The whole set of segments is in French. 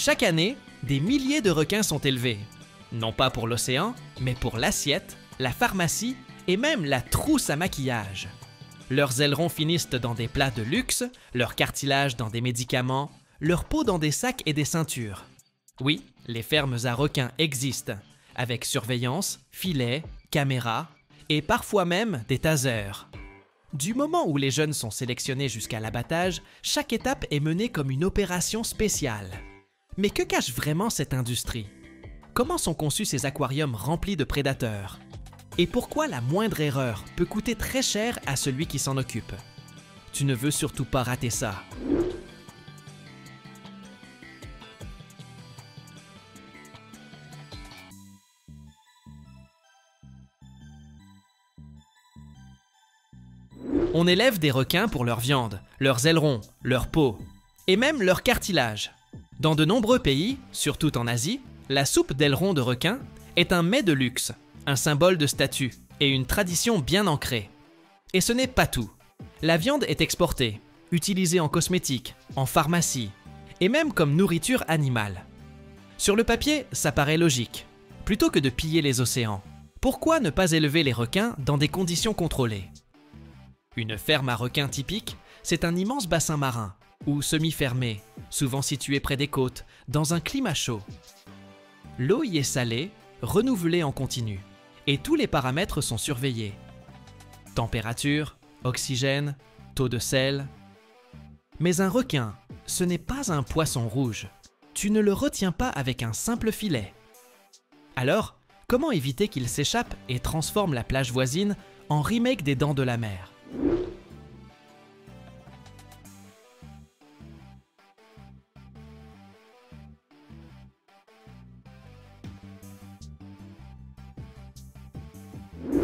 Chaque année, des milliers de requins sont élevés. Non pas pour l'océan, mais pour l'assiette, la pharmacie et même la trousse à maquillage. Leurs ailerons finissent dans des plats de luxe, leur cartilage dans des médicaments, leur peau dans des sacs et des ceintures. Oui, les fermes à requins existent, avec surveillance, filets, caméras et parfois même des tasers. Du moment où les jeunes sont sélectionnés jusqu'à l'abattage, chaque étape est menée comme une opération spéciale. Mais que cache vraiment cette industrie? Comment sont conçus ces aquariums remplis de prédateurs? Et pourquoi la moindre erreur peut coûter très cher à celui qui s'en occupe? Tu ne veux surtout pas rater ça. On élève des requins pour leur viande, leurs ailerons, leur peau et même leur cartilage. Dans de nombreux pays, surtout en Asie, la soupe d'aileron de requin est un mets de luxe, un symbole de statut et une tradition bien ancrée. Et ce n'est pas tout. La viande est exportée, utilisée en cosmétique, en pharmacie et même comme nourriture animale. Sur le papier, ça paraît logique. Plutôt que de piller les océans, pourquoi ne pas élever les requins dans des conditions contrôlées? Une ferme à requins typique, c'est un immense bassin marin, ou semi-fermé, souvent situé près des côtes, dans un climat chaud. L'eau y est salée, renouvelée en continu, et tous les paramètres sont surveillés. Température, oxygène, taux de sel. Mais un requin, ce n'est pas un poisson rouge. Tu ne le retiens pas avec un simple filet. Alors, comment éviter qu'il s'échappe et transforme la plage voisine en remake des Dents de la Mer?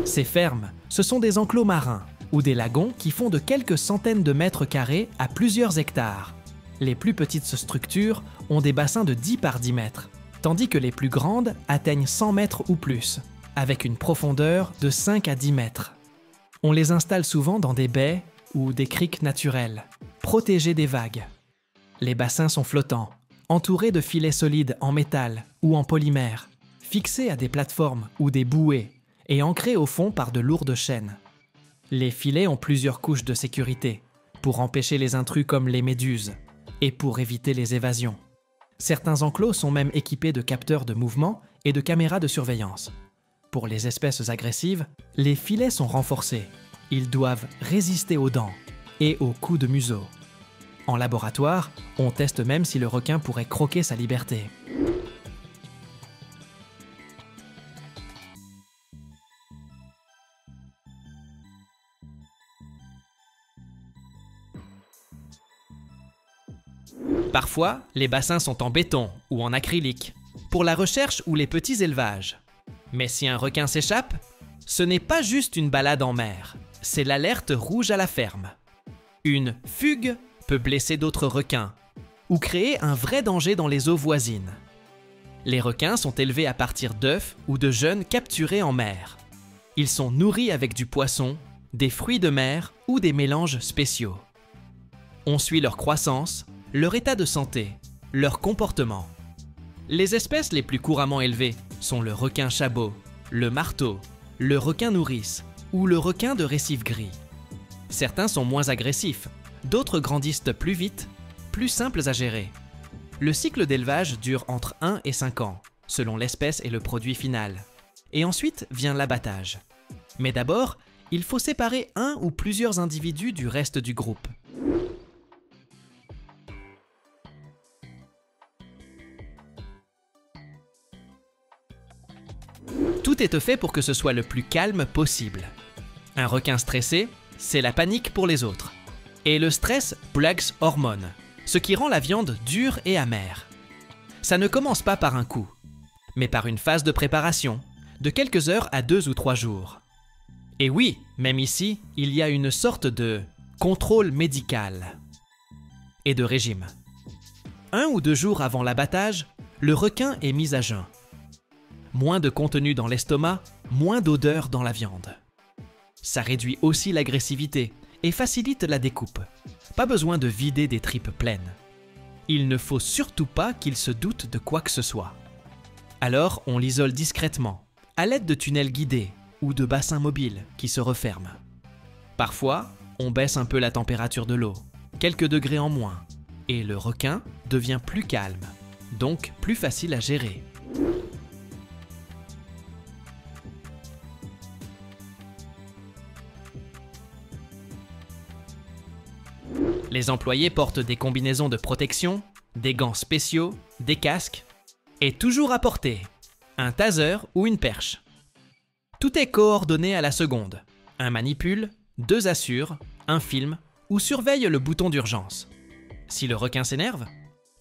Ces fermes, ce sont des enclos marins ou des lagons qui font de quelques centaines de mètres carrés à plusieurs hectares. Les plus petites structures ont des bassins de 10 par 10 mètres, tandis que les plus grandes atteignent 100 mètres ou plus, avec une profondeur de 5 à 10 mètres. On les installe souvent dans des baies ou des criques naturelles, protégées des vagues. Les bassins sont flottants, entourés de filets solides en métal ou en polymère, fixés à des plateformes ou des bouées et ancrés au fond par de lourdes chaînes. Les filets ont plusieurs couches de sécurité, pour empêcher les intrus comme les méduses, et pour éviter les évasions. Certains enclos sont même équipés de capteurs de mouvement et de caméras de surveillance. Pour les espèces agressives, les filets sont renforcés. Ils doivent résister aux dents et aux coups de museau. En laboratoire, on teste même si le requin pourrait croquer sa liberté. Parfois, les bassins sont en béton ou en acrylique, pour la recherche ou les petits élevages. Mais si un requin s'échappe, ce n'est pas juste une balade en mer, c'est l'alerte rouge à la ferme. Une fugue peut blesser d'autres requins ou créer un vrai danger dans les eaux voisines. Les requins sont élevés à partir d'œufs ou de jeunes capturés en mer. Ils sont nourris avec du poisson, des fruits de mer ou des mélanges spéciaux. On suit leur croissance, leur état de santé, leur comportement. Les espèces les plus couramment élevées sont le requin chabot, le marteau, le requin nourrice ou le requin de récif gris. Certains sont moins agressifs, d'autres grandissent plus vite, plus simples à gérer. Le cycle d'élevage dure entre 1 et 5 ans, selon l'espèce et le produit final. Et ensuite vient l'abattage. Mais d'abord, il faut séparer un ou plusieurs individus du reste du groupe. Tout est fait pour que ce soit le plus calme possible. Un requin stressé, c'est la panique pour les autres. Et le stress Bragg's hormone, ce qui rend la viande dure et amère. Ça ne commence pas par un coup, mais par une phase de préparation, de quelques heures à 2 ou 3 jours. Et oui, même ici, il y a une sorte de contrôle médical et de régime. 1 ou 2 jours avant l'abattage, le requin est mis à jeun. Moins de contenu dans l'estomac, moins d'odeur dans la viande. Ça réduit aussi l'agressivité et facilite la découpe. Pas besoin de vider des tripes pleines. Il ne faut surtout pas qu'il se doute de quoi que ce soit. Alors on l'isole discrètement, à l'aide de tunnels guidés ou de bassins mobiles qui se referment. Parfois, on baisse un peu la température de l'eau, quelques degrés en moins, et le requin devient plus calme, donc plus facile à gérer. Les employés portent des combinaisons de protection, des gants spéciaux, des casques, et toujours à portée, un taser ou une perche. Tout est coordonné à la seconde. Un manipule, 2 assurent, un filme ou surveille le bouton d'urgence. Si le requin s'énerve,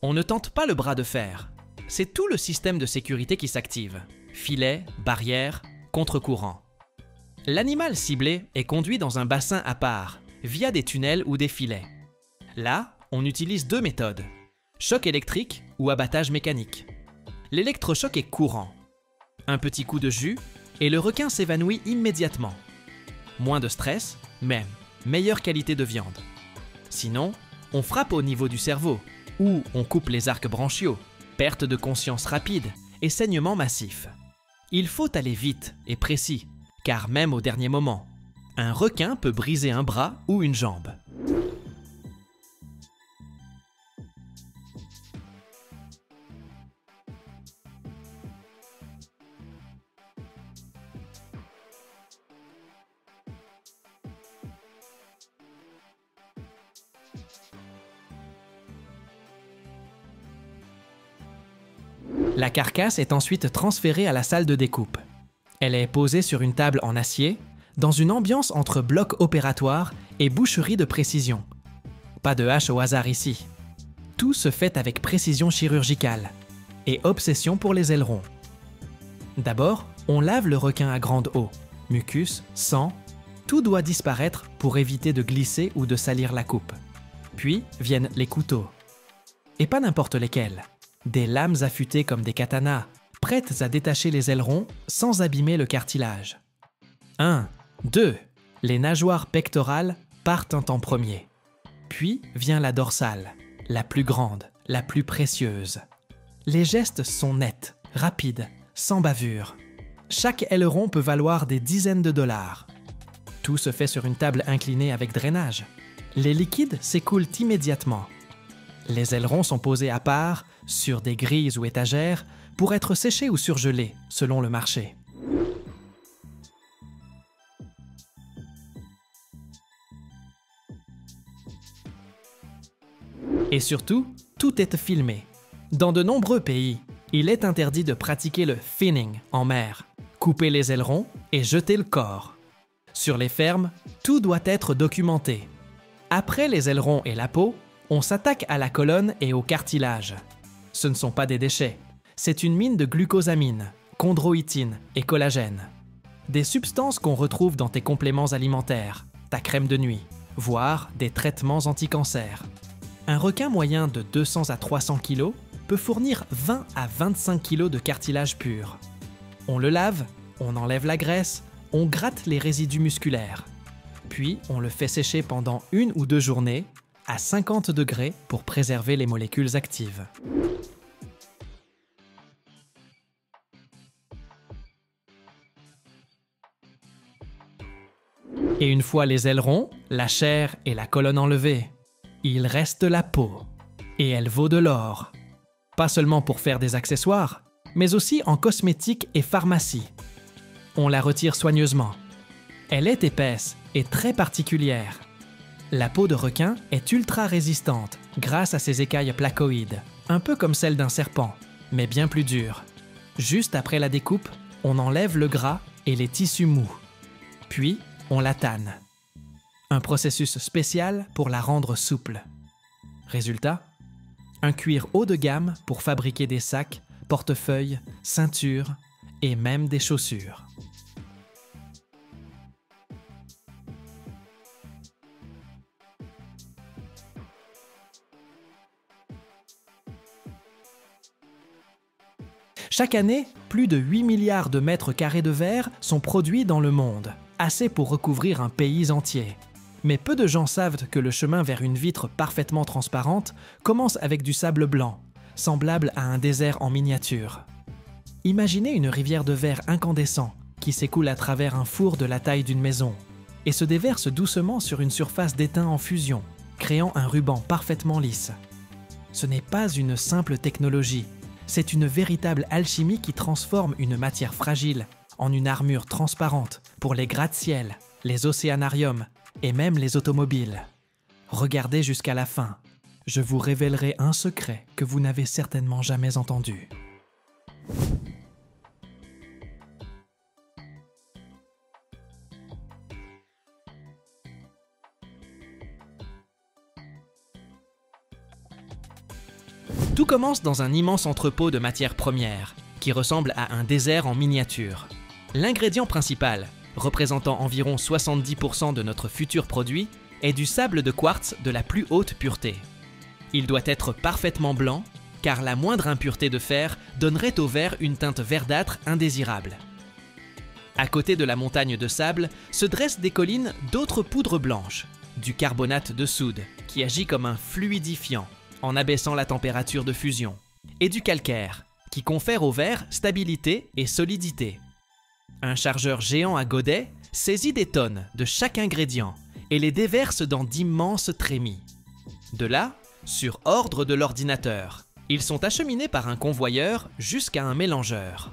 on ne tente pas le bras de fer. C'est tout le système de sécurité qui s'active. Filet, barrière, contre-courant. L'animal ciblé est conduit dans un bassin à part, via des tunnels ou des filets. Là, on utilise 2 méthodes, choc électrique ou abattage mécanique. L'électrochoc est courant. Un petit coup de jus et le requin s'évanouit immédiatement. Moins de stress, même meilleure qualité de viande. Sinon, on frappe au niveau du cerveau, ou on coupe les arcs branchiaux, perte de conscience rapide et saignement massif. Il faut aller vite et précis, car même au dernier moment, un requin peut briser un bras ou une jambe. La carcasse est ensuite transférée à la salle de découpe. Elle est posée sur une table en acier, dans une ambiance entre bloc opératoire et boucherie de précision. Pas de hache au hasard ici. Tout se fait avec précision chirurgicale et obsession pour les ailerons. D'abord, on lave le requin à grande eau. Mucus, sang, tout doit disparaître pour éviter de glisser ou de salir la coupe. Puis viennent les couteaux. Et pas n'importe lesquels. Des lames affûtées comme des katanas, prêtes à détacher les ailerons sans abîmer le cartilage. 1, 2, les nageoires pectorales partent en premier. Puis vient la dorsale, la plus grande, la plus précieuse. Les gestes sont nets, rapides, sans bavure. Chaque aileron peut valoir des dizaines de dollars. Tout se fait sur une table inclinée avec drainage. Les liquides s'écoulent immédiatement. Les ailerons sont posés à part, sur des grilles ou étagères, pour être séchés ou surgelés, selon le marché. Et surtout, tout est filmé. Dans de nombreux pays, il est interdit de pratiquer le finning en mer, couper les ailerons et jeter le corps. Sur les fermes, tout doit être documenté. Après les ailerons et la peau, on s'attaque à la colonne et au cartilage. Ce ne sont pas des déchets, c'est une mine de glucosamine, chondroïtine et collagène. Des substances qu'on retrouve dans tes compléments alimentaires, ta crème de nuit, voire des traitements anti-cancer. Un requin moyen de 200 à 300 kg peut fournir 20 à 25 kg de cartilage pur. On le lave, on enlève la graisse, on gratte les résidus musculaires. Puis on le fait sécher pendant 1 ou 2 journées à 50 degrés pour préserver les molécules actives. Et une fois les ailerons, la chair et la colonne enlevées, il reste la peau. Et elle vaut de l'or. Pas seulement pour faire des accessoires, mais aussi en cosmétique et pharmacie. On la retire soigneusement. Elle est épaisse et très particulière. La peau de requin est ultra résistante grâce à ses écailles placoïdes, un peu comme celle d'un serpent, mais bien plus dure. Juste après la découpe, on enlève le gras et les tissus mous. Puis, on la tanne. Un processus spécial pour la rendre souple. Résultat, un cuir haut de gamme pour fabriquer des sacs, portefeuilles, ceintures et même des chaussures. Chaque année, plus de 8 milliards de mètres carrés de verre sont produits dans le monde, assez pour recouvrir un pays entier. Mais peu de gens savent que le chemin vers une vitre parfaitement transparente commence avec du sable blanc, semblable à un désert en miniature. Imaginez une rivière de verre incandescent qui s'écoule à travers un four de la taille d'une maison et se déverse doucement sur une surface d'étain en fusion, créant un ruban parfaitement lisse. Ce n'est pas une simple technologie, c'est une véritable alchimie qui transforme une matière fragile en une armure transparente pour les gratte-ciel, les océanariums et même les automobiles. Regardez jusqu'à la fin. Je vous révélerai un secret que vous n'avez certainement jamais entendu. Tout commence dans un immense entrepôt de matières premières, qui ressemble à un désert en miniature. L'ingrédient principal, représentant environ 70% de notre futur produit, est du sable de quartz de la plus haute pureté. Il doit être parfaitement blanc, car la moindre impureté de fer donnerait au verre une teinte verdâtre indésirable. À côté de la montagne de sable se dressent des collines d'autres poudres blanches, du carbonate de soude, qui agit comme un fluidifiant, en abaissant la température de fusion, et du calcaire, qui confère au verre stabilité et solidité. Un chargeur géant à godet saisit des tonnes de chaque ingrédient et les déverse dans d'immenses trémies. De là, sur ordre de l'ordinateur, ils sont acheminés par un convoyeur jusqu'à un mélangeur.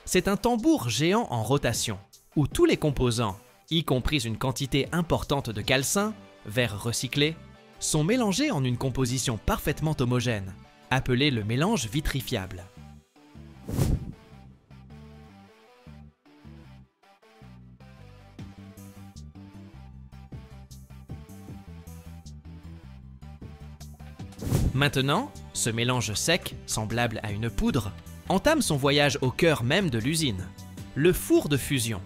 C'est un tambour géant en rotation, où tous les composants, y compris une quantité importante de calcin, verre recyclé, sont mélangés en une composition parfaitement homogène, appelée le mélange vitrifiable. Maintenant, ce mélange sec, semblable à une poudre, entame son voyage au cœur même de l'usine, le four de fusion.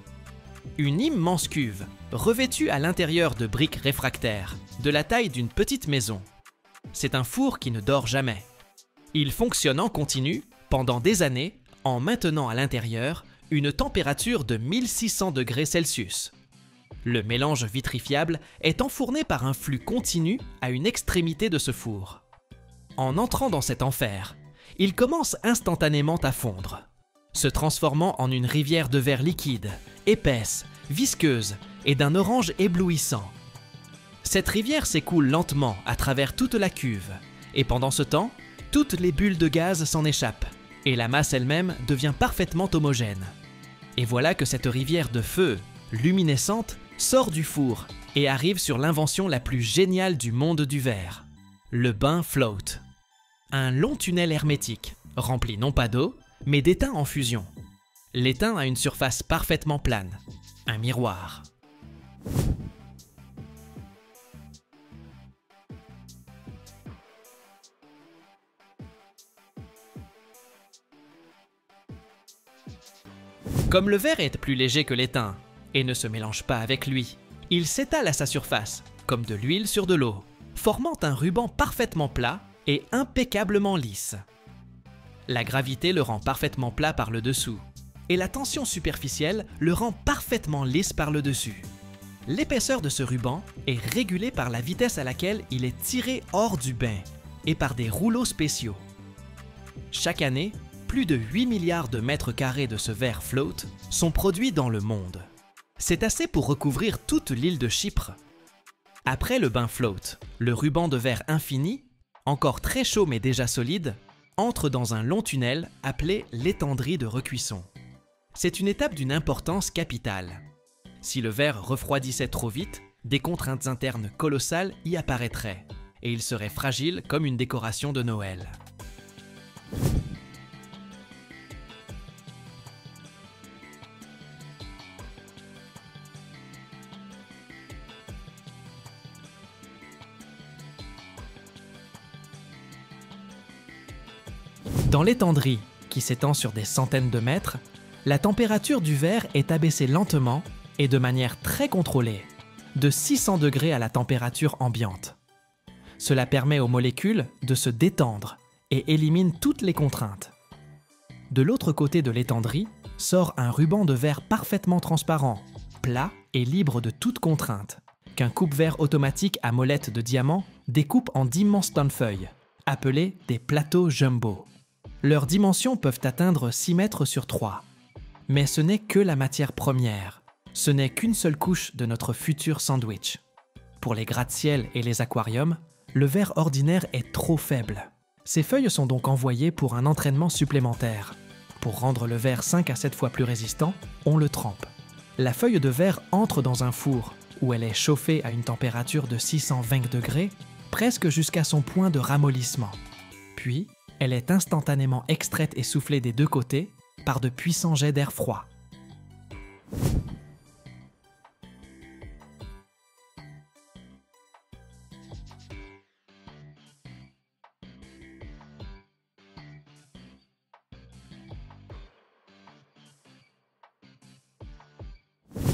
Une immense cuve, revêtue à l'intérieur de briques réfractaires, de la taille d'une petite maison. C'est un four qui ne dort jamais. Il fonctionne en continu pendant des années en maintenant à l'intérieur une température de 1600 degrés Celsius. Le mélange vitrifiable est enfourné par un flux continu à une extrémité de ce four. En entrant dans cet enfer, il commence instantanément à fondre, se transformant en une rivière de verre liquide, épaisse, visqueuse et d'un orange éblouissant. Cette rivière s'écoule lentement à travers toute la cuve, et pendant ce temps, toutes les bulles de gaz s'en échappent, et la masse elle-même devient parfaitement homogène. Et voilà que cette rivière de feu, luminescente, sort du four et arrive sur l'invention la plus géniale du monde du verre, le bain float. Un long tunnel hermétique, rempli non pas d'eau, mais d'étain en fusion. L'étain a une surface parfaitement plane, un miroir. Comme le verre est plus léger que l'étain et ne se mélange pas avec lui, il s'étale à sa surface, comme de l'huile sur de l'eau, formant un ruban parfaitement plat et impeccablement lisse. La gravité le rend parfaitement plat par le dessous, et la tension superficielle le rend parfaitement lisse par le dessus. L'épaisseur de ce ruban est régulée par la vitesse à laquelle il est tiré hors du bain et par des rouleaux spéciaux. Chaque année, plus de 8 milliards de mètres carrés de ce verre float sont produits dans le monde. C'est assez pour recouvrir toute l'île de Chypre. Après le bain float, le ruban de verre infini, encore très chaud mais déjà solide, entre dans un long tunnel appelé l'étendrie de recuisson. C'est une étape d'une importance capitale. Si le verre refroidissait trop vite, des contraintes internes colossales y apparaîtraient, et il serait fragile comme une décoration de Noël. Dans l'étendrie, qui s'étend sur des centaines de mètres, la température du verre est abaissée lentement et de manière très contrôlée, de 600 degrés à la température ambiante. Cela permet aux molécules de se détendre et élimine toutes les contraintes. De l'autre côté de l'étendrie sort un ruban de verre parfaitement transparent, plat et libre de toute contrainte, qu'un coupe-verre automatique à molette de diamant découpe en d'immenses tonnes feuilles, appelées des plateaux jumbo. Leurs dimensions peuvent atteindre 6 mètres sur 3. Mais ce n'est que la matière première. Ce n'est qu'une seule couche de notre futur sandwich. Pour les gratte-ciel et les aquariums, le verre ordinaire est trop faible. Ces feuilles sont donc envoyées pour un entraînement supplémentaire. Pour rendre le verre 5 à 7 fois plus résistant, on le trempe. La feuille de verre entre dans un four où elle est chauffée à une température de 620 degrés, presque jusqu'à son point de ramollissement. Puis, elle est instantanément extraite et soufflée des deux côtés par de puissants jets d'air froid.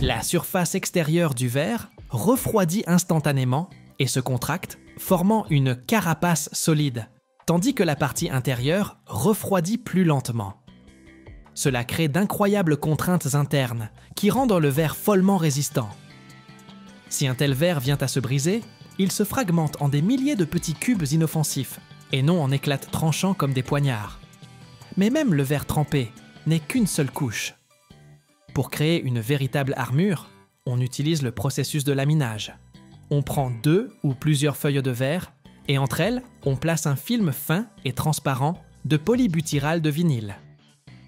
La surface extérieure du verre refroidit instantanément et se contracte, formant une carapace solide, tandis que la partie intérieure refroidit plus lentement. Cela crée d'incroyables contraintes internes qui rendent le verre follement résistant. Si un tel verre vient à se briser, il se fragmente en des milliers de petits cubes inoffensifs et non en éclats tranchants comme des poignards. Mais même le verre trempé n'est qu'une seule couche. Pour créer une véritable armure, on utilise le processus de laminage. On prend 2 ou plusieurs feuilles de verre et entre elles, on place un film fin et transparent de polybutyrate de vinyle.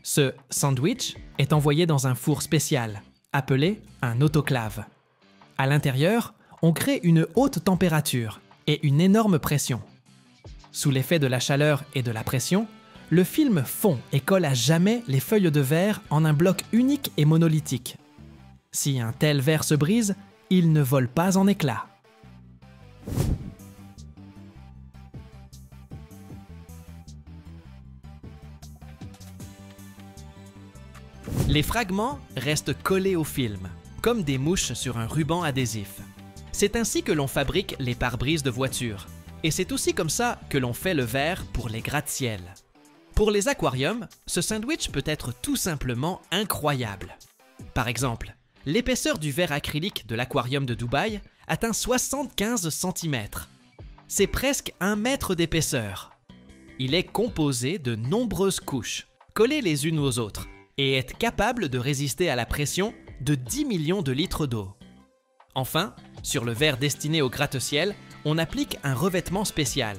Ce sandwich est envoyé dans un four spécial, appelé un autoclave. À l'intérieur, on crée une haute température et une énorme pression. Sous l'effet de la chaleur et de la pression, le film fond et colle à jamais les feuilles de verre en un bloc unique et monolithique. Si un tel verre se brise, il ne vole pas en éclats. Les fragments restent collés au film, comme des mouches sur un ruban adhésif. C'est ainsi que l'on fabrique les pare-brises de voitures. Et c'est aussi comme ça que l'on fait le verre pour les gratte-ciel. Pour les aquariums, ce sandwich peut être tout simplement incroyable. Par exemple, l'épaisseur du verre acrylique de l'aquarium de Dubaï atteint 75 cm. C'est presque 1 mètre d'épaisseur. Il est composé de nombreuses couches, collées les unes aux autres, et est capable de résister à la pression de 10 millions de litres d'eau. Enfin, sur le verre destiné au gratte-ciel, on applique un revêtement spécial.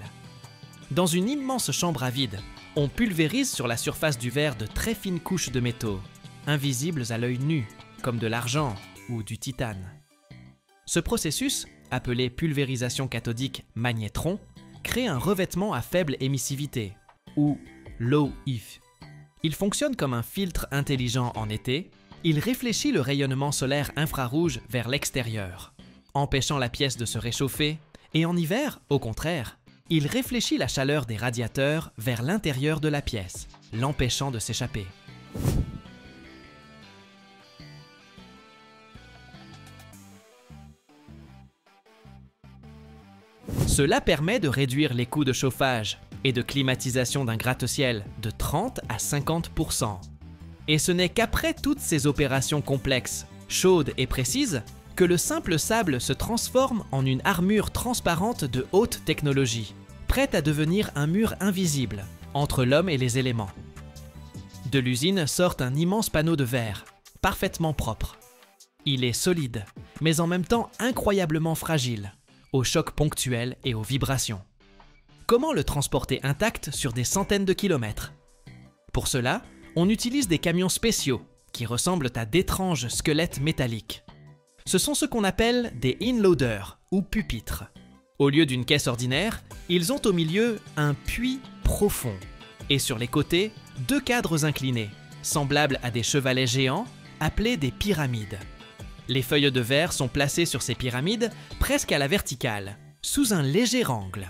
Dans une immense chambre à vide, on pulvérise sur la surface du verre de très fines couches de métaux, invisibles à l'œil nu, comme de l'argent ou du titane. Ce processus, appelé pulvérisation cathodique magnétron, crée un revêtement à faible émissivité, ou low EF. Il fonctionne comme un filtre intelligent en été, il réfléchit le rayonnement solaire infrarouge vers l'extérieur, empêchant la pièce de se réchauffer, et en hiver, au contraire, il réfléchit la chaleur des radiateurs vers l'intérieur de la pièce, l'empêchant de s'échapper. Cela permet de réduire les coûts de chauffage et de climatisation d'un gratte-ciel de 30 à 50%. Et ce n'est qu'après toutes ces opérations complexes, chaudes et précises, que le simple sable se transforme en une armure transparente de haute technologie, prête à devenir un mur invisible entre l'homme et les éléments. De l'usine sort un immense panneau de verre, parfaitement propre. Il est solide, mais en même temps incroyablement fragile, aux chocs ponctuels et aux vibrations. Comment le transporter intact sur des centaines de kilomètres? Pour cela, on utilise des camions spéciaux qui ressemblent à d'étranges squelettes métalliques. Ce sont ce qu'on appelle des inloaders ou pupitres. Au lieu d'une caisse ordinaire, ils ont au milieu un puits profond et sur les côtés, 2 cadres inclinés, semblables à des chevalets géants appelés des pyramides. Les feuilles de verre sont placées sur ces pyramides presque à la verticale, sous un léger angle.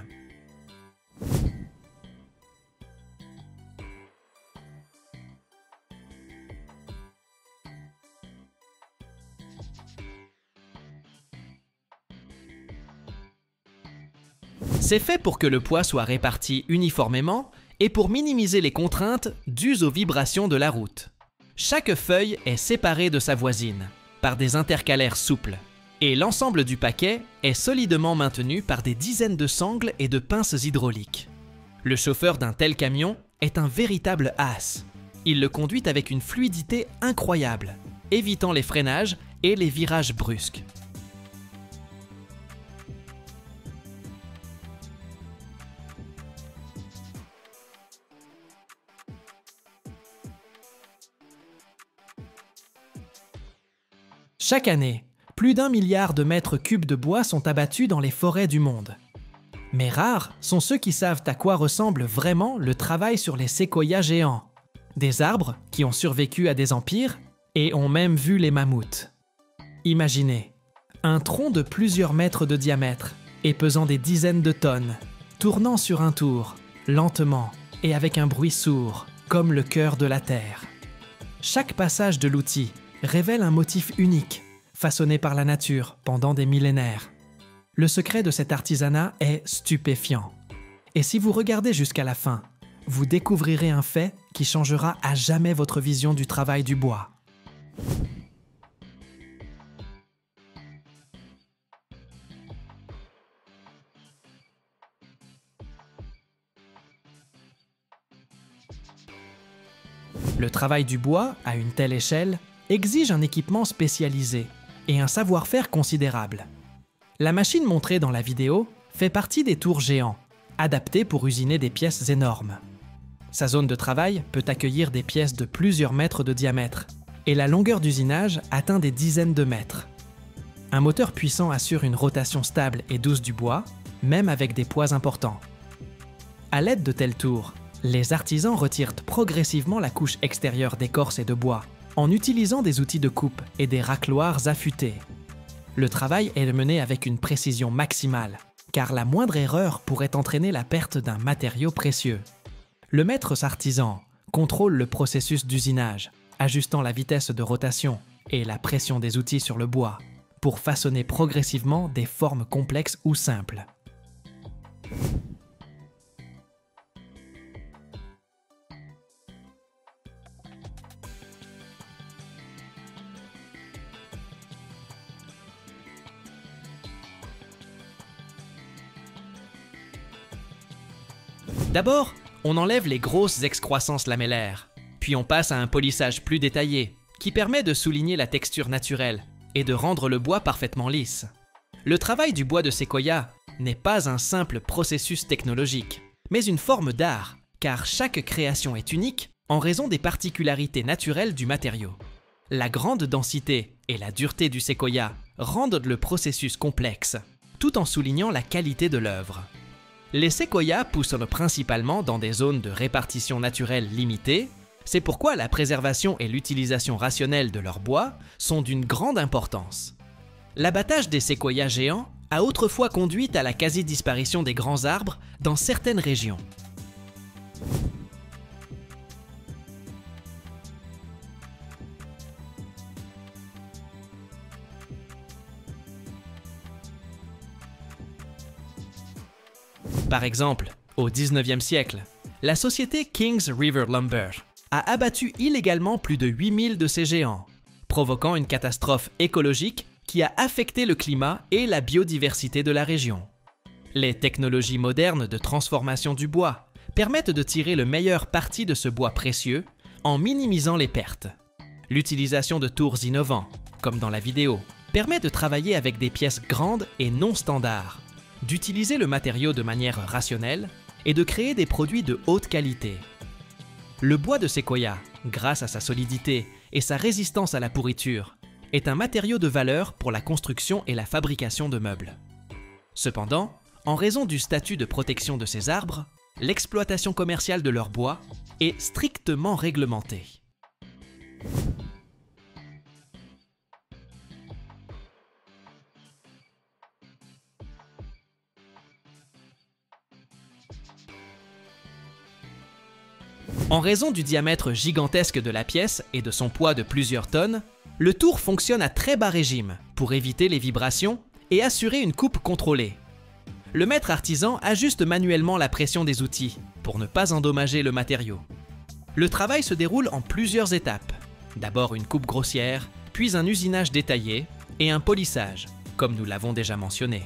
C'est fait pour que le poids soit réparti uniformément et pour minimiser les contraintes dues aux vibrations de la route. Chaque feuille est séparée de sa voisine par des intercalaires souples. Et l'ensemble du paquet est solidement maintenu par des dizaines de sangles et de pinces hydrauliques. Le chauffeur d'un tel camion est un véritable as. Il le conduit avec une fluidité incroyable, évitant les freinages et les virages brusques. Chaque année, plus d'1 milliard de mètres cubes de bois sont abattus dans les forêts du monde. Mais rares sont ceux qui savent à quoi ressemble vraiment le travail sur les séquoias géants. Des arbres qui ont survécu à des empires et ont même vu les mammouths. Imaginez, un tronc de plusieurs mètres de diamètre et pesant des dizaines de tonnes, tournant sur un tour, lentement et avec un bruit sourd, comme le cœur de la Terre. Chaque passage de l'outil révèle un motif unique, façonné par la nature pendant des millénaires. Le secret de cet artisanat est stupéfiant. Et si vous regardez jusqu'à la fin, vous découvrirez un fait qui changera à jamais votre vision du travail du bois. Le travail du bois, à une telle échelle, exige un équipement spécialisé et un savoir-faire considérable. La machine montrée dans la vidéo fait partie des tours géants, adaptées pour usiner des pièces énormes. Sa zone de travail peut accueillir des pièces de plusieurs mètres de diamètre, et la longueur d'usinage atteint des dizaines de mètres. Un moteur puissant assure une rotation stable et douce du bois, même avec des poids importants. À l'aide de tels tours, les artisans retirent progressivement la couche extérieure d'écorce et de bois, en utilisant des outils de coupe et des racloirs affûtés. Le travail est mené avec une précision maximale, car la moindre erreur pourrait entraîner la perte d'un matériau précieux. Le maître artisan contrôle le processus d'usinage, ajustant la vitesse de rotation et la pression des outils sur le bois, pour façonner progressivement des formes complexes ou simples. D'abord, on enlève les grosses excroissances lamellaires, puis on passe à un polissage plus détaillé, qui permet de souligner la texture naturelle et de rendre le bois parfaitement lisse. Le travail du bois de séquoia n'est pas un simple processus technologique, mais une forme d'art, car chaque création est unique en raison des particularités naturelles du matériau. La grande densité et la dureté du séquoia rendent le processus complexe, tout en soulignant la qualité de l'œuvre. Les séquoias poussent principalement dans des zones de répartition naturelle limitées, c'est pourquoi la préservation et l'utilisation rationnelle de leur bois sont d'une grande importance. L'abattage des séquoias géants a autrefois conduit à la quasi-disparition des grands arbres dans certaines régions. Par exemple, au 19e siècle, la société Kings River Lumber a abattu illégalement plus de 8000 de ces géants, provoquant une catastrophe écologique qui a affecté le climat et la biodiversité de la région. Les technologies modernes de transformation du bois permettent de tirer le meilleur parti de ce bois précieux en minimisant les pertes. L'utilisation de tours innovants, comme dans la vidéo, permet de travailler avec des pièces grandes et non standards, d'utiliser le matériau de manière rationnelle et de créer des produits de haute qualité. Le bois de séquoia, grâce à sa solidité et sa résistance à la pourriture, est un matériau de valeur pour la construction et la fabrication de meubles. Cependant, en raison du statut de protection de ces arbres, l'exploitation commerciale de leur bois est strictement réglementée. En raison du diamètre gigantesque de la pièce et de son poids de plusieurs tonnes, le tour fonctionne à très bas régime pour éviter les vibrations et assurer une coupe contrôlée. Le maître artisan ajuste manuellement la pression des outils pour ne pas endommager le matériau. Le travail se déroule en plusieurs étapes. D'abord une coupe grossière, puis un usinage détaillé et un polissage, comme nous l'avons déjà mentionné.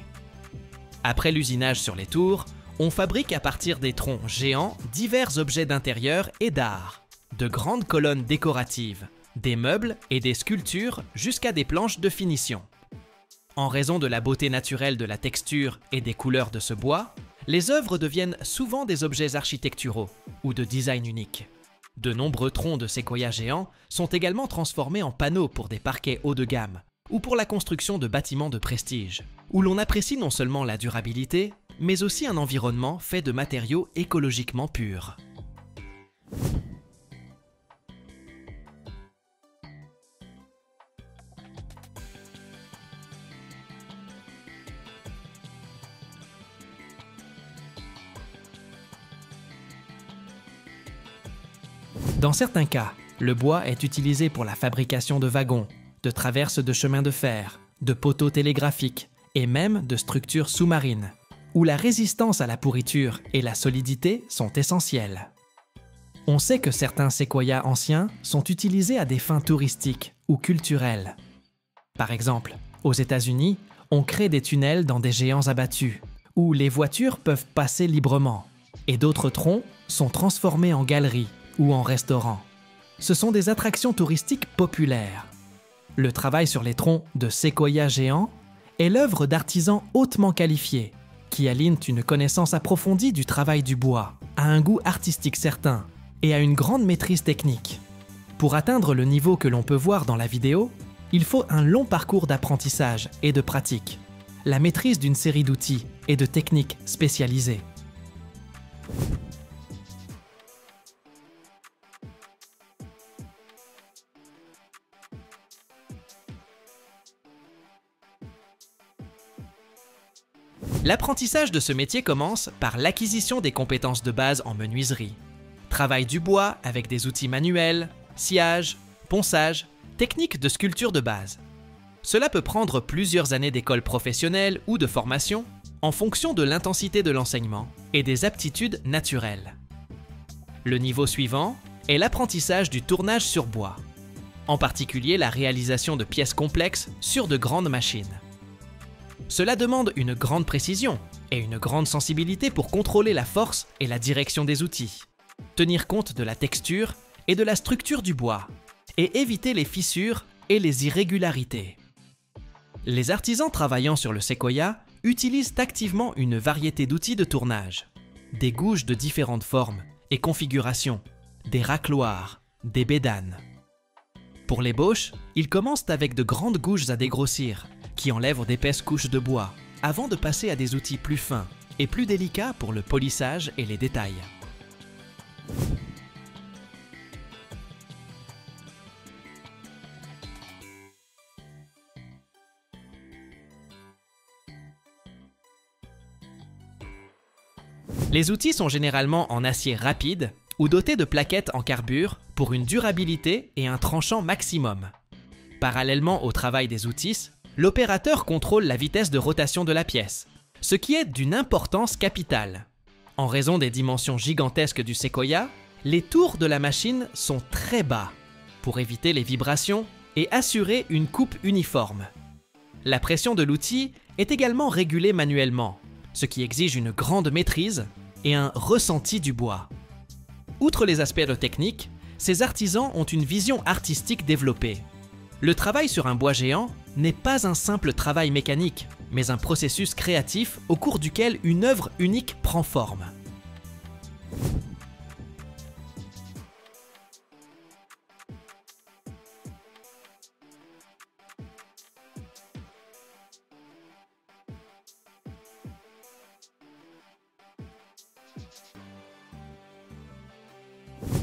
Après l'usinage sur les tours, on fabrique à partir des troncs géants divers objets d'intérieur et d'art, de grandes colonnes décoratives, des meubles et des sculptures jusqu'à des planches de finition. En raison de la beauté naturelle de la texture et des couleurs de ce bois, les œuvres deviennent souvent des objets architecturaux ou de design unique. De nombreux troncs de séquoia géants sont également transformés en panneaux pour des parquets haut de gamme ou pour la construction de bâtiments de prestige, où l'on apprécie non seulement la durabilité, mais aussi un environnement fait de matériaux écologiquement purs. Dans certains cas, le bois est utilisé pour la fabrication de wagons, de traverses de chemins de fer, de poteaux télégraphiques et même de structures sous-marines, où la résistance à la pourriture et la solidité sont essentielles. On sait que certains séquoias anciens sont utilisés à des fins touristiques ou culturelles. Par exemple, aux États-Unis, on crée des tunnels dans des géants abattus, où les voitures peuvent passer librement, et d'autres troncs sont transformés en galeries ou en restaurants. Ce sont des attractions touristiques populaires. Le travail sur les troncs de séquoia géants est l'œuvre d'artisans hautement qualifiés, qui alignent une connaissance approfondie du travail du bois, à un goût artistique certain et à une grande maîtrise technique. Pour atteindre le niveau que l'on peut voir dans la vidéo, il faut un long parcours d'apprentissage et de pratique, la maîtrise d'une série d'outils et de techniques spécialisées. L'apprentissage de ce métier commence par l'acquisition des compétences de base en menuiserie. Travail du bois avec des outils manuels, sciage, ponçage, techniques de sculpture de base. Cela peut prendre plusieurs années d'école professionnelle ou de formation en fonction de l'intensité de l'enseignement et des aptitudes naturelles. Le niveau suivant est l'apprentissage du tournage sur bois, en particulier la réalisation de pièces complexes sur de grandes machines. Cela demande une grande précision et une grande sensibilité pour contrôler la force et la direction des outils, tenir compte de la texture et de la structure du bois, et éviter les fissures et les irrégularités. Les artisans travaillant sur le séquoia utilisent activement une variété d'outils de tournage, des gouges de différentes formes et configurations, des racloirs, des bédanes. Pour l'ébauche, ils commencent avec de grandes gouges à dégrossir, qui enlèvent d'épaisses couches de bois, avant de passer à des outils plus fins et plus délicats pour le polissage et les détails. Les outils sont généralement en acier rapide ou dotés de plaquettes en carbure pour une durabilité et un tranchant maximum. Parallèlement au travail des outils, l'opérateur contrôle la vitesse de rotation de la pièce, ce qui est d'une importance capitale. En raison des dimensions gigantesques du séquoia, les tours de la machine sont très bas pour éviter les vibrations et assurer une coupe uniforme. La pression de l'outil est également régulée manuellement, ce qui exige une grande maîtrise et un ressenti du bois. Outre les aspects techniques, ces artisans ont une vision artistique développée. Le travail sur un bois géant n'est pas un simple travail mécanique, mais un processus créatif au cours duquel une œuvre unique prend forme.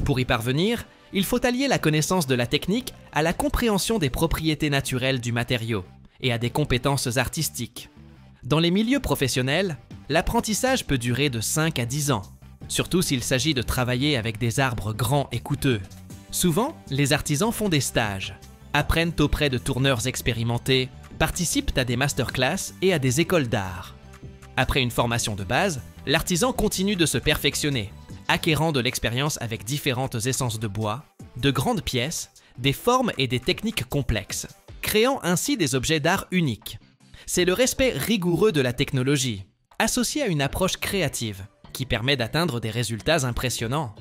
Pour y parvenir, il faut allier la connaissance de la technique à la compréhension des propriétés naturelles du matériau et à des compétences artistiques. Dans les milieux professionnels, l'apprentissage peut durer de 5 à 10 ans, surtout s'il s'agit de travailler avec des arbres grands et coûteux. Souvent, les artisans font des stages, apprennent auprès de tourneurs expérimentés, participent à des masterclass et à des écoles d'art. Après une formation de base, l'artisan continue de se perfectionner, acquérant de l'expérience avec différentes essences de bois, de grandes pièces, des formes et des techniques complexes, créant ainsi des objets d'art uniques. C'est le respect rigoureux de la technologie, associé à une approche créative, qui permet d'atteindre des résultats impressionnants.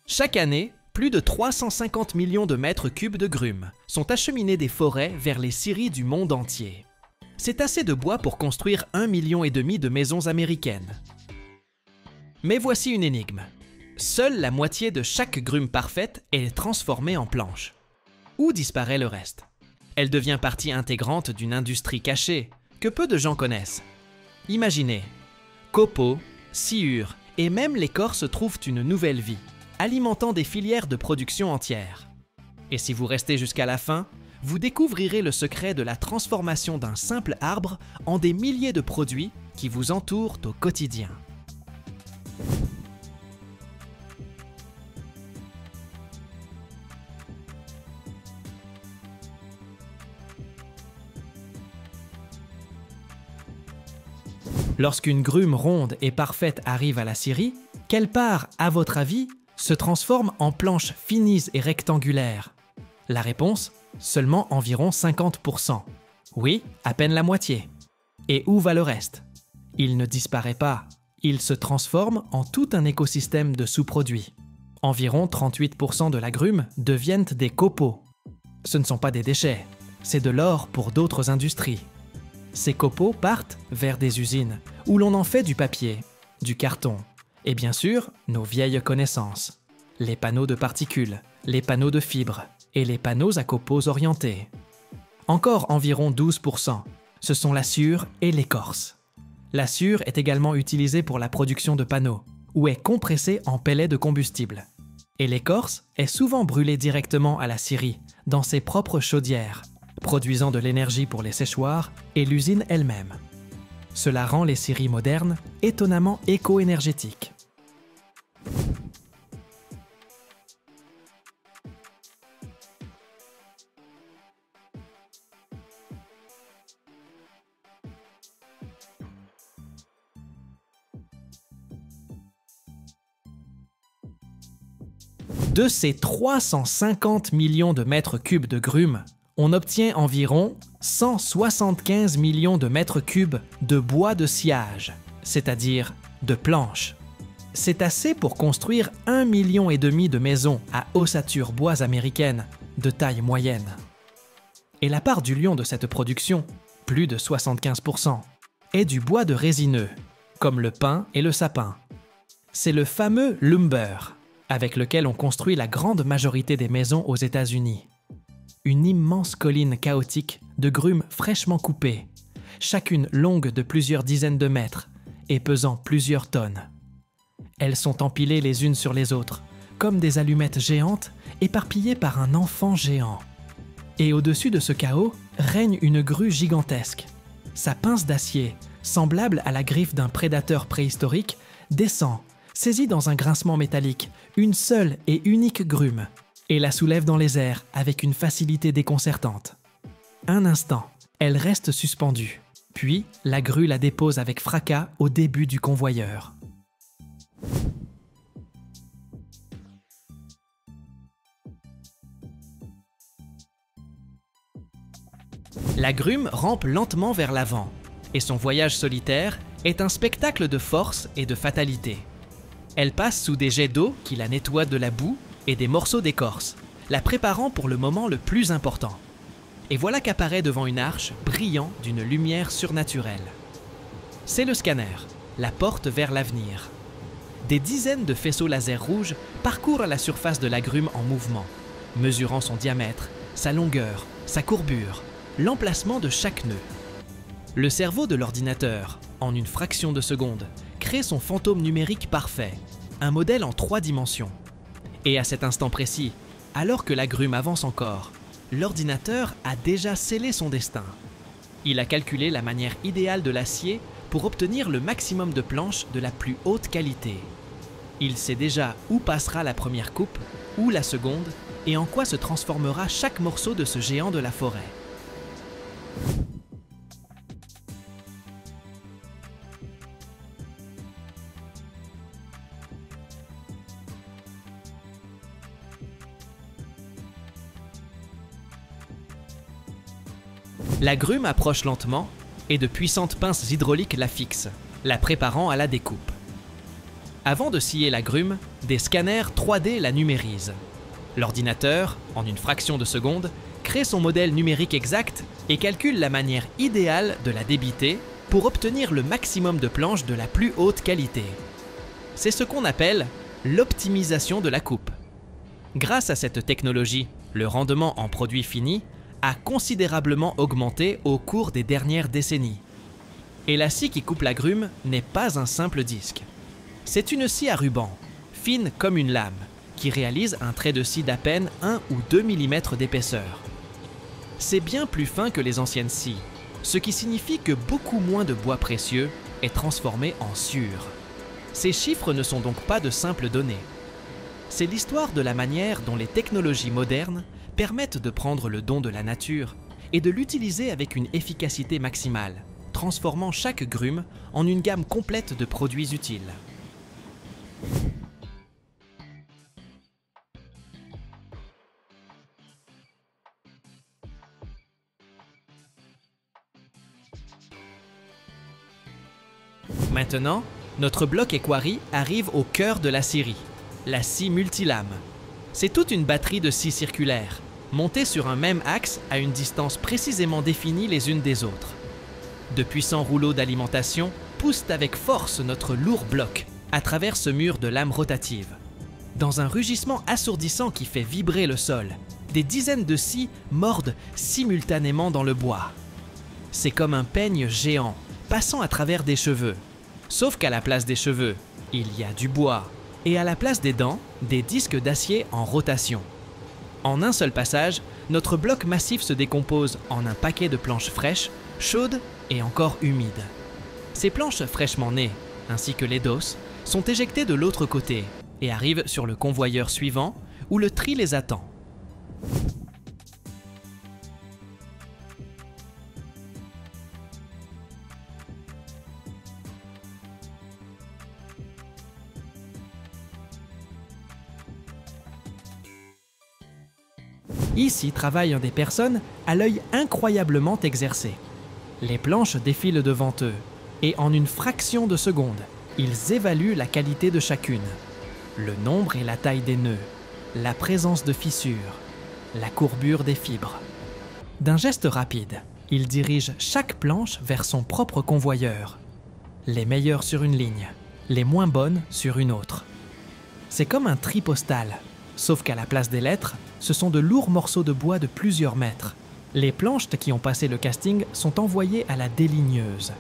Chaque année, plus de 350 millions de mètres cubes de grumes sont acheminés des forêts vers les scieries du monde entier. C'est assez de bois pour construire 1,5 million de maisons américaines. Mais voici une énigme. Seule la moitié de chaque grume parfaite est transformée en planche. Où disparaît le reste? Elle devient partie intégrante d'une industrie cachée que peu de gens connaissent. Imaginez, copeaux, sciures et même l'écorce trouvent une nouvelle vie, alimentant des filières de production entières. Et si vous restez jusqu'à la fin, vous découvrirez le secret de la transformation d'un simple arbre en des milliers de produits qui vous entourent au quotidien. Lorsqu'une grume ronde et parfaite arrive à la scierie, quelle part, à votre avis, se transforme en planches finies et rectangulaires? La réponse, seulement environ 50%. Oui, à peine la moitié. Et où va le reste? Il ne disparaît pas, il se transforme en tout un écosystème de sous-produits. Environ 38% de la grume deviennent des copeaux. Ce ne sont pas des déchets, c'est de l'or pour d'autres industries. Ces copeaux partent vers des usines où l'on en fait du papier, du carton, et bien sûr, nos vieilles connaissances, les panneaux de particules, les panneaux de fibres et les panneaux à copeaux orientés. Encore environ 12%, ce sont la sciure et l'écorce. La sciure est également utilisée pour la production de panneaux, ou est compressée en pellets de combustible. Et l'écorce est souvent brûlée directement à la scierie, dans ses propres chaudières, produisant de l'énergie pour les séchoirs et l'usine elle-même. Cela rend les scieries modernes étonnamment éco-énergétiques. De ces 350 millions de mètres cubes de grumes, on obtient environ 175 millions de mètres cubes de bois de sciage, c'est-à-dire de planches. C'est assez pour construire 1,5 million de maisons à ossature bois américaine de taille moyenne. Et la part du lion de cette production, plus de 75%, est du bois de résineux, comme le pin et le sapin. C'est le fameux lumber, avec lequel on construit la grande majorité des maisons aux États-Unis. Une immense colline chaotique de grumes fraîchement coupées, chacune longue de plusieurs dizaines de mètres et pesant plusieurs tonnes. Elles sont empilées les unes sur les autres, comme des allumettes géantes éparpillées par un enfant géant. Et au-dessus de ce chaos règne une grue gigantesque. Sa pince d'acier, semblable à la griffe d'un prédateur préhistorique, descend, saisit dans un grincement métallique une seule et unique grume, et la soulève dans les airs avec une facilité déconcertante. Un instant, elle reste suspendue, puis la grue la dépose avec fracas au début du convoyeur. La grume rampe lentement vers l'avant, et son voyage solitaire est un spectacle de force et de fatalité. Elle passe sous des jets d'eau qui la nettoient de la boue et des morceaux d'écorce, la préparant pour le moment le plus important. Et voilà qu'apparaît devant une arche brillant d'une lumière surnaturelle. C'est le scanner, la porte vers l'avenir. Des dizaines de faisceaux laser rouges parcourent la surface de la grume en mouvement, mesurant son diamètre, sa longueur, sa courbure, l'emplacement de chaque nœud. Le cerveau de l'ordinateur, en une fraction de seconde, crée son fantôme numérique parfait, un modèle en 3 dimensions. Et à cet instant précis, alors que la grume avance encore, l'ordinateur a déjà scellé son destin. Il a calculé la manière idéale de l'acier pour obtenir le maximum de planches de la plus haute qualité. Il sait déjà où passera la première coupe, ou la seconde, et en quoi se transformera chaque morceau de ce géant de la forêt. La grume approche lentement et de puissantes pinces hydrauliques la fixent, la préparant à la découpe. Avant de scier la grume, des scanners 3D la numérisent. L'ordinateur, en une fraction de seconde, crée son modèle numérique exact et calcule la manière idéale de la débiter pour obtenir le maximum de planches de la plus haute qualité. C'est ce qu'on appelle l'optimisation de la coupe. Grâce à cette technologie, le rendement en produit fini a considérablement augmenté au cours des dernières décennies. Et la scie qui coupe la grume n'est pas un simple disque. C'est une scie à ruban, fine comme une lame, qui réalise un trait de scie d'à peine 1 ou 2 mm d'épaisseur. C'est bien plus fin que les anciennes scies, ce qui signifie que beaucoup moins de bois précieux est transformé en sciure. Ces chiffres ne sont donc pas de simples données. C'est l'histoire de la manière dont les technologies modernes permettent de prendre le don de la nature et de l'utiliser avec une efficacité maximale, transformant chaque grume en une gamme complète de produits utiles. Maintenant, notre bloc Equarri arrive au cœur de la scierie, la scie multilame. C'est toute une batterie de scies circulaires, montées sur un même axe à une distance précisément définie les unes des autres. De puissants rouleaux d'alimentation poussent avec force notre lourd bloc à travers ce mur de lames rotatives. Dans un rugissement assourdissant qui fait vibrer le sol, des dizaines de scies mordent simultanément dans le bois. C'est comme un peigne géant passant à travers des cheveux. Sauf qu'à la place des cheveux, il y a du bois, et à la place des dents, des disques d'acier en rotation. En un seul passage, notre bloc massif se décompose en un paquet de planches fraîches, chaudes et encore humides. Ces planches fraîchement nées, ainsi que les doses, sont éjectées de l'autre côté et arrivent sur le convoyeur suivant où le tri les attend. Ici travaillent des personnes à l'œil incroyablement exercé. Les planches défilent devant eux, et en une fraction de seconde, ils évaluent la qualité de chacune, le nombre et la taille des nœuds, la présence de fissures, la courbure des fibres. D'un geste rapide, ils dirigent chaque planche vers son propre convoyeur, les meilleures sur une ligne, les moins bonnes sur une autre. C'est comme un tri postal, sauf qu'à la place des lettres, ce sont de lourds morceaux de bois de plusieurs mètres. Les planches qui ont passé le casting sont envoyées à la déligneuse.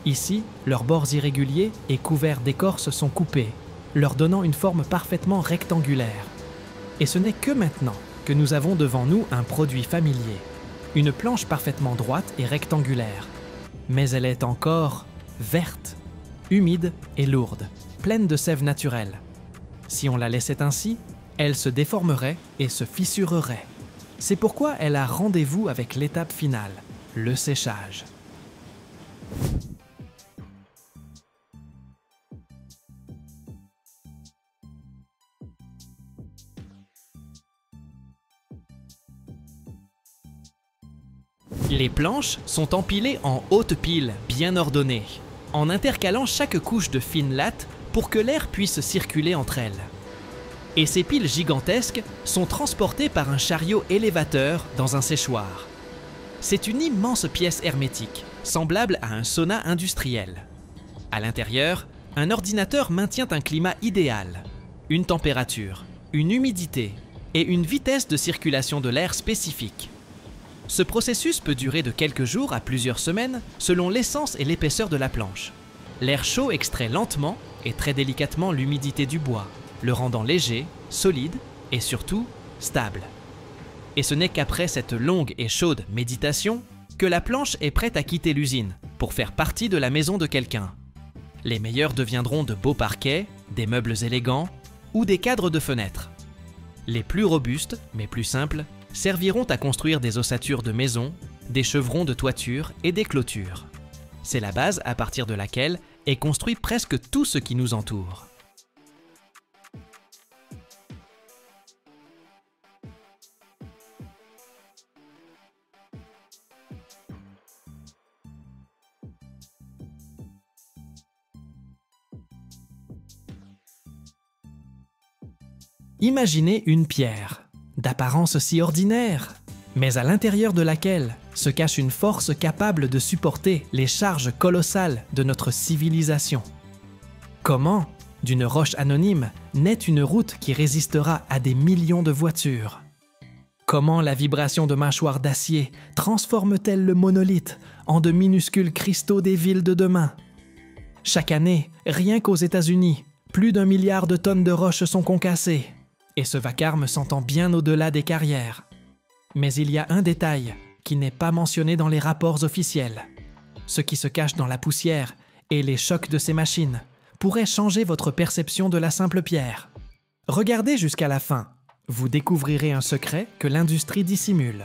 Ici, leurs bords irréguliers et couverts d'écorce sont coupés, leur donnant une forme parfaitement rectangulaire. Et ce n'est que maintenant que nous avons devant nous un produit familier, une planche parfaitement droite et rectangulaire. Mais elle est encore verte, humide et lourde, pleine de sève naturelle. Si on la laissait ainsi, elle se déformerait et se fissurerait. C'est pourquoi elle a rendez-vous avec l'étape finale, le séchage. Les planches sont empilées en hautes piles bien ordonnées, en intercalant chaque couche de fines lattes pour que l'air puisse circuler entre elles. Et ces piles gigantesques sont transportées par un chariot élévateur dans un séchoir. C'est une immense pièce hermétique, semblable à un sauna industriel. À l'intérieur, un ordinateur maintient un climat idéal, une température, une humidité et une vitesse de circulation de l'air spécifique. Ce processus peut durer de quelques jours à plusieurs semaines selon l'essence et l'épaisseur de la planche. L'air chaud extrait lentement et très délicatement l'humidité du bois, le rendant léger, solide et surtout stable. Et ce n'est qu'après cette longue et chaude méditation que la planche est prête à quitter l'usine pour faire partie de la maison de quelqu'un. Les meilleurs deviendront de beaux parquets, des meubles élégants ou des cadres de fenêtres. Les plus robustes, mais plus simples, serviront à construire des ossatures de maisons, des chevrons de toiture et des clôtures. C'est la base à partir de laquelle est construit presque tout ce qui nous entoure. Imaginez une pierre, d'apparence si ordinaire, mais à l'intérieur de laquelle se cache une force capable de supporter les charges colossales de notre civilisation. Comment, d'une roche anonyme, naît une route qui résistera à des millions de voitures? Comment la vibration de mâchoires d'acier transforme-t-elle le monolithe en de minuscules cristaux des villes de demain? Chaque année, rien qu'aux États-Unis, plus d'1 milliard de tonnes de roches sont concassées, et ce vacarme s'entend bien au-delà des carrières. Mais il y a un détail qui n'est pas mentionné dans les rapports officiels. Ce qui se cache dans la poussière et les chocs de ces machines pourrait changer votre perception de la simple pierre. Regardez jusqu'à la fin, vous découvrirez un secret que l'industrie dissimule.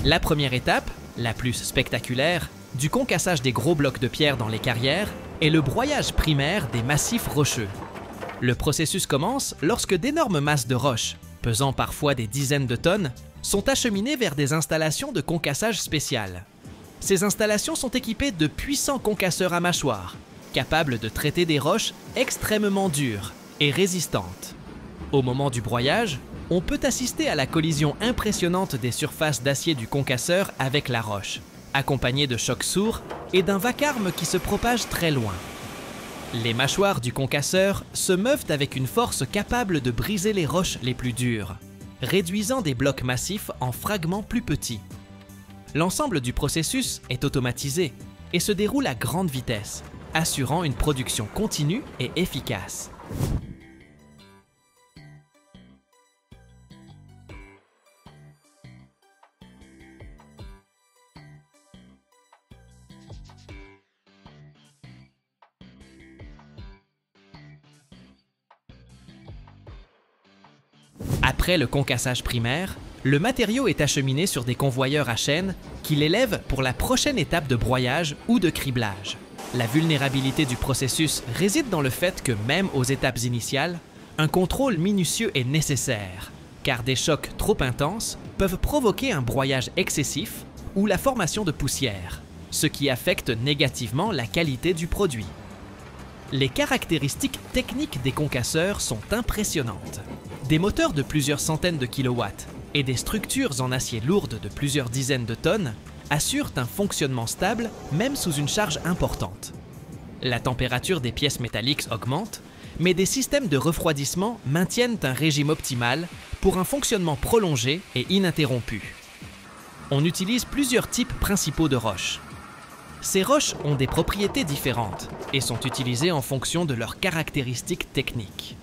La première étape, la plus spectaculaire, du concassage des gros blocs de pierre dans les carrières est le broyage primaire des massifs rocheux. Le processus commence lorsque d'énormes masses de roches, pesant parfois des dizaines de tonnes, sont acheminées vers des installations de concassage spéciales. Ces installations sont équipées de puissants concasseurs à mâchoires, capables de traiter des roches extrêmement dures et résistantes. Au moment du broyage, on peut assister à la collision impressionnante des surfaces d'acier du concasseur avec la roche, accompagnée de chocs sourds et d'un vacarme qui se propage très loin. Les mâchoires du concasseur se meuvent avec une force capable de briser les roches les plus dures, réduisant des blocs massifs en fragments plus petits. L'ensemble du processus est automatisé et se déroule à grande vitesse, assurant une production continue et efficace. Après le concassage primaire, le matériau est acheminé sur des convoyeurs à chaîne qui l'élèvent pour la prochaine étape de broyage ou de criblage. La vulnérabilité du processus réside dans le fait que même aux étapes initiales, un contrôle minutieux est nécessaire, car des chocs trop intenses peuvent provoquer un broyage excessif ou la formation de poussière, ce qui affecte négativement la qualité du produit. Les caractéristiques techniques des concasseurs sont impressionnantes. Des moteurs de plusieurs centaines de kilowatts et des structures en acier lourdes de plusieurs dizaines de tonnes assurent un fonctionnement stable même sous une charge importante. La température des pièces métalliques augmente, mais des systèmes de refroidissement maintiennent un régime optimal pour un fonctionnement prolongé et ininterrompu. On utilise plusieurs types principaux de roches. Ces roches ont des propriétés différentes et sont utilisées en fonction de leurs caractéristiques techniques.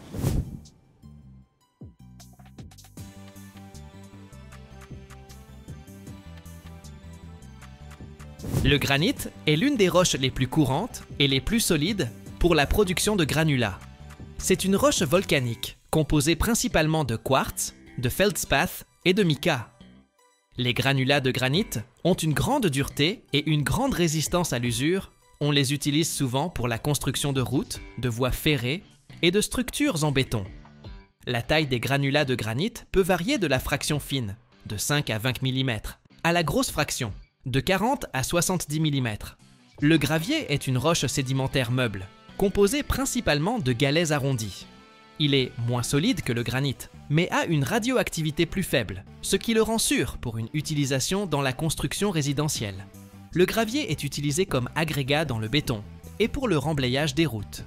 Le granit est l'une des roches les plus courantes et les plus solides pour la production de granulats. C'est une roche volcanique, composée principalement de quartz, de feldspath et de mica. Les granulats de granit ont une grande dureté et une grande résistance à l'usure. On les utilise souvent pour la construction de routes, de voies ferrées et de structures en béton. La taille des granulats de granit peut varier de la fraction fine, de 5 à 20 mm, à la grosse fraction, de 40 à 70 mm. Le gravier est une roche sédimentaire meuble, composée principalement de galets arrondis. Il est moins solide que le granit, mais a une radioactivité plus faible, ce qui le rend sûr pour une utilisation dans la construction résidentielle. Le gravier est utilisé comme agrégat dans le béton et pour le remblayage des routes.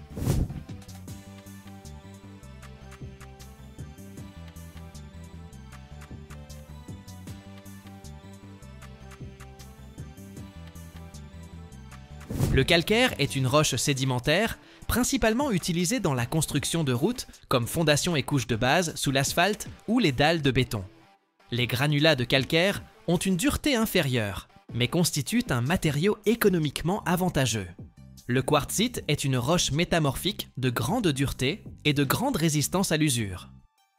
Le calcaire est une roche sédimentaire, principalement utilisée dans la construction de routes comme fondation et couche de base sous l'asphalte ou les dalles de béton. Les granulats de calcaire ont une dureté inférieure, mais constituent un matériau économiquement avantageux. Le quartzite est une roche métamorphique de grande dureté et de grande résistance à l'usure.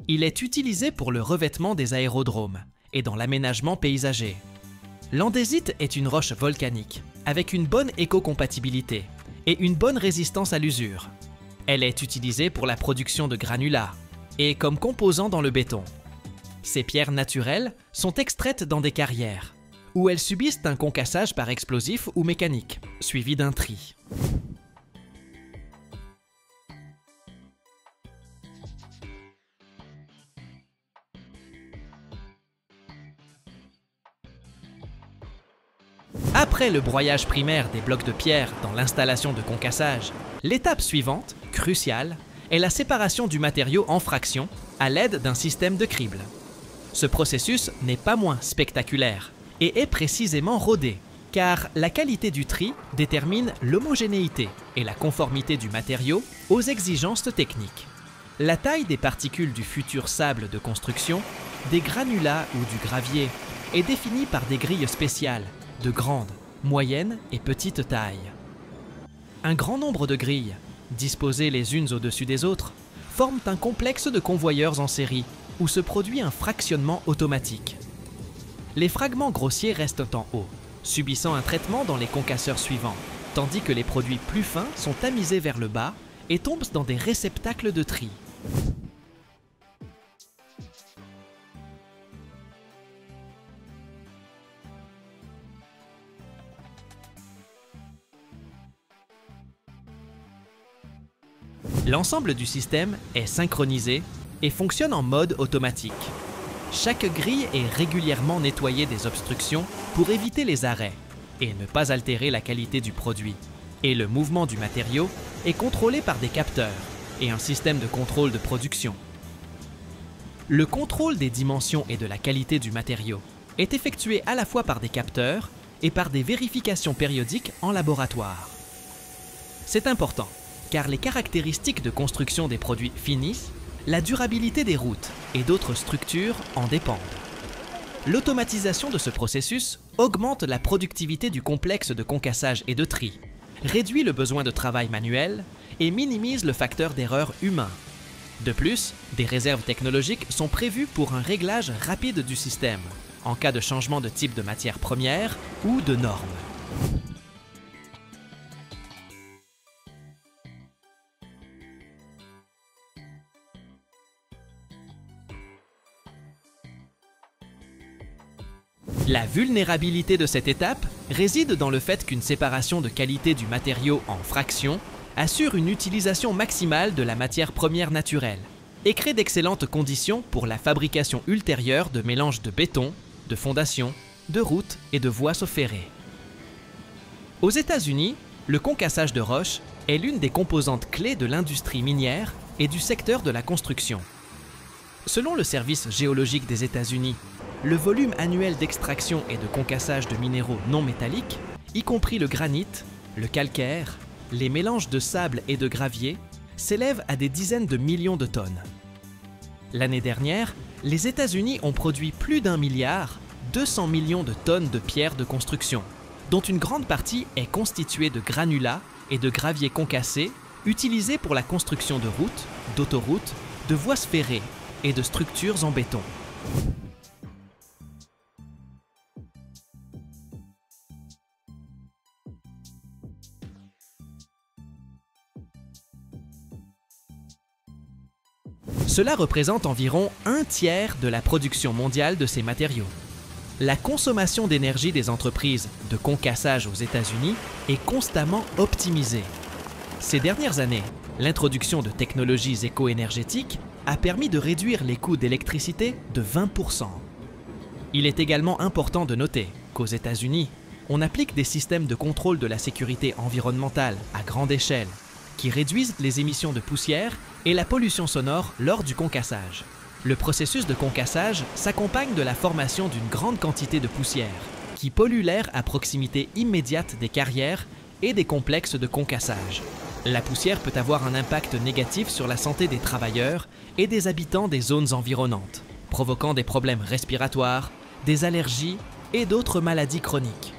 Il est utilisé pour le revêtement des aérodromes et dans l'aménagement paysager. L'andésite est une roche volcanique, avec une bonne écocompatibilité et une bonne résistance à l'usure. Elle est utilisée pour la production de granulats, et comme composants dans le béton. Ces pierres naturelles sont extraites dans des carrières, où elles subissent un concassage par explosif ou mécanique, suivi d'un tri. Après le broyage primaire des blocs de pierre dans l'installation de concassage, l'étape suivante, cruciale, est la séparation du matériau en fractions à l'aide d'un système de crible. Ce processus n'est pas moins spectaculaire et est précisément rodé, car la qualité du tri détermine l'homogénéité et la conformité du matériau aux exigences techniques. La taille des particules du futur sable de construction, des granulats ou du gravier, est définie par des grilles spéciales de grande, moyenne et petite taille. Un grand nombre de grilles, disposées les unes au-dessus des autres, forment un complexe de convoyeurs en série où se produit un fractionnement automatique. Les fragments grossiers restent en haut, subissant un traitement dans les concasseurs suivants, tandis que les produits plus fins sont tamisés vers le bas et tombent dans des réceptacles de tri. L'ensemble du système est synchronisé et fonctionne en mode automatique. Chaque grille est régulièrement nettoyée des obstructions pour éviter les arrêts et ne pas altérer la qualité du produit. Et le mouvement du matériau est contrôlé par des capteurs et un système de contrôle de production. Le contrôle des dimensions et de la qualité du matériau est effectué à la fois par des capteurs et par des vérifications périodiques en laboratoire. C'est important, car les caractéristiques de construction des produits finissent, la durabilité des routes et d'autres structures en dépendent. L'automatisation de ce processus augmente la productivité du complexe de concassage et de tri, réduit le besoin de travail manuel et minimise le facteur d'erreur humain. De plus, des réserves technologiques sont prévues pour un réglage rapide du système, en cas de changement de type de matière première ou de normes. La vulnérabilité de cette étape réside dans le fait qu'une séparation de qualité du matériau en fractions assure une utilisation maximale de la matière première naturelle et crée d'excellentes conditions pour la fabrication ultérieure de mélanges de béton, de fondations, de routes et de voies ferrées. Aux États-Unis, le concassage de roches est l'une des composantes clés de l'industrie minière et du secteur de la construction. Selon le Service géologique des États-Unis, le volume annuel d'extraction et de concassage de minéraux non métalliques, y compris le granit, le calcaire, les mélanges de sable et de gravier, s'élève à des dizaines de millions de tonnes. L'année dernière, les États-Unis ont produit plus d'1 milliard, 200 millions de tonnes de pierres de construction, dont une grande partie est constituée de granulats et de gravier concassés utilisés pour la construction de routes, d'autoroutes, de voies ferrées et de structures en béton. Cela représente environ un tiers de la production mondiale de ces matériaux. La consommation d'énergie des entreprises de concassage aux États-Unis est constamment optimisée. Ces dernières années, l'introduction de technologies éco-énergétiques a permis de réduire les coûts d'électricité de 20%. Il est également important de noter qu'aux États-Unis, on applique des systèmes de contrôle de la sécurité environnementale à grande échelle qui réduisent les émissions de poussière et la pollution sonore lors du concassage. Le processus de concassage s'accompagne de la formation d'une grande quantité de poussière qui pollue l'air à proximité immédiate des carrières et des complexes de concassage. La poussière peut avoir un impact négatif sur la santé des travailleurs et des habitants des zones environnantes, provoquant des problèmes respiratoires, des allergies et d'autres maladies chroniques.